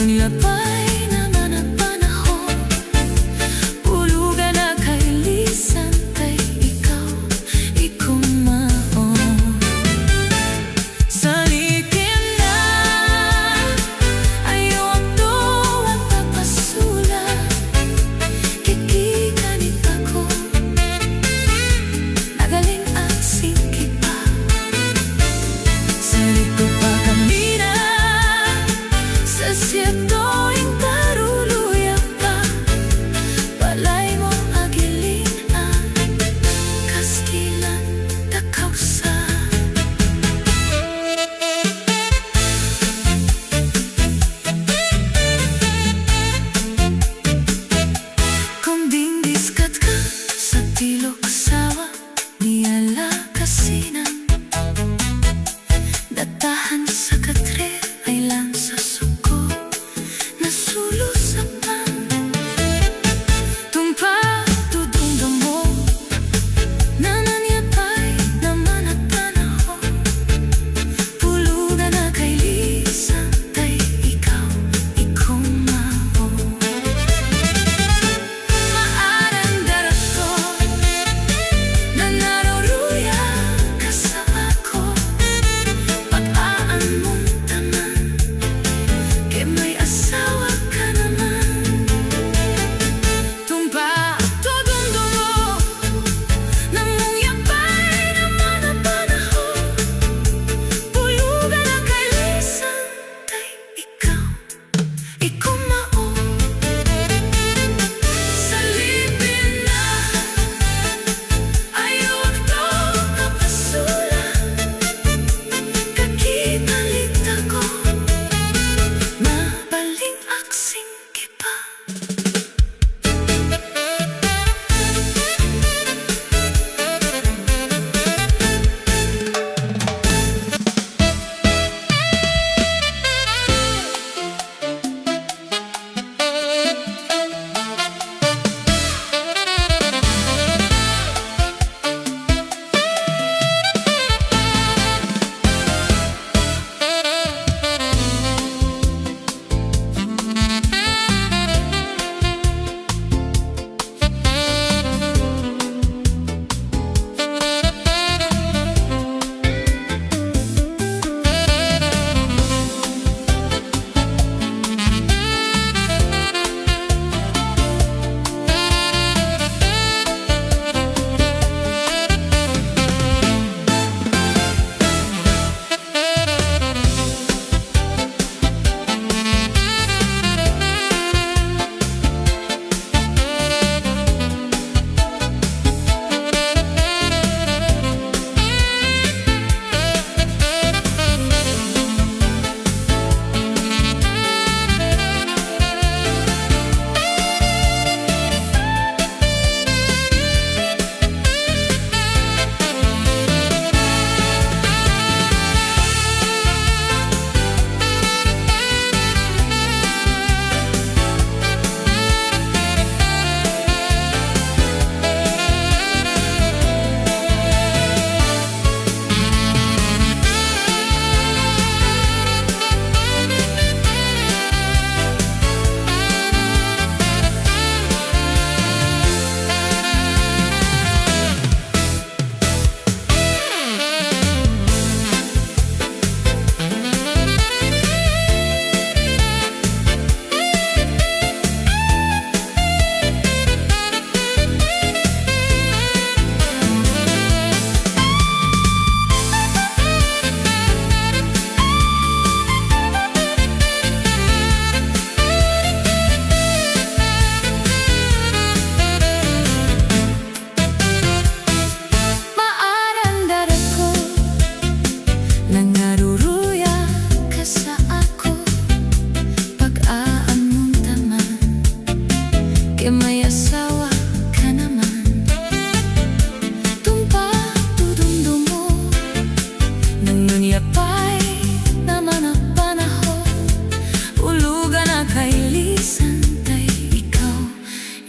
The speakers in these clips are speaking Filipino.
Nangyapay naman ang panahon, hulugan na kailisan kay ikaw, ikumaon. Salikin na, ayaw ang tuwang papasula, kikikanit ako, nagaling ang singki pa. Salito pa kami na, sa siyato'y taruluya pa, balay mo agilin ang kastilan takaw sa. Kung dindiskat ka sa tilok sawa, niyala kasinan, datahan sa katre ay lang sa suko, nasulusapan. Tumpa tudungdong mo, nananyapay naman at panahon, hulugan na kailisan kay ikaw, ikumaon. Maarandar ako, nangaruruya ka sa ako, pag-aan mong taman, kay may asawa ka naman. Tumpa tudungdong mo, namungyapay naman ang panahon, hulugan na kailisan kay ikaw, ikumaon. Salipin na, ayaw ang tuwang papasula, kakipalit ako, mabaling aksing kipa. Maarandar ako, nangaruruya ka sa ako, pag-aan mong taman, kay may asawa ka naman. Tumpa tudungdong mo, nangyapay naman ang panahon, hulugan na kailisan kay ikaw,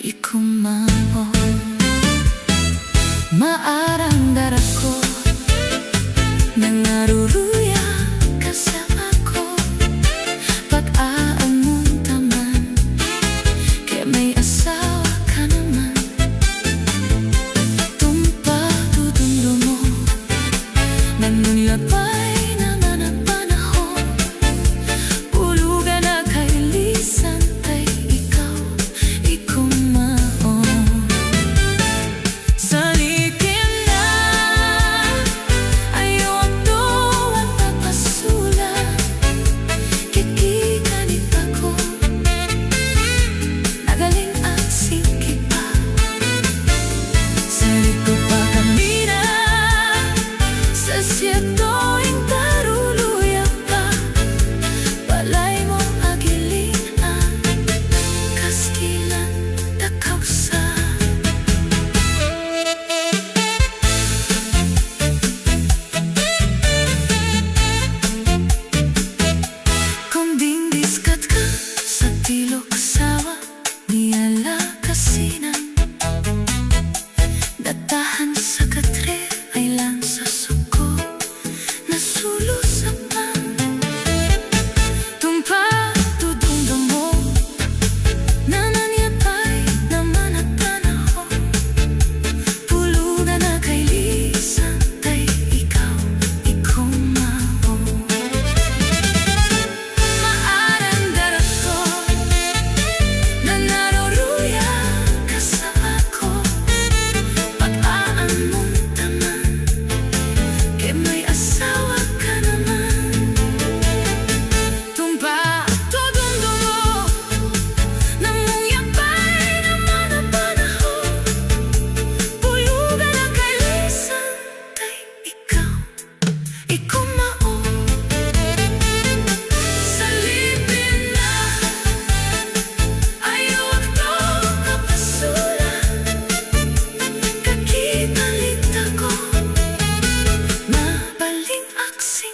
ikumaon. Maarandar ako, nangaruruya ka sa ako, pag-aan mong relaxing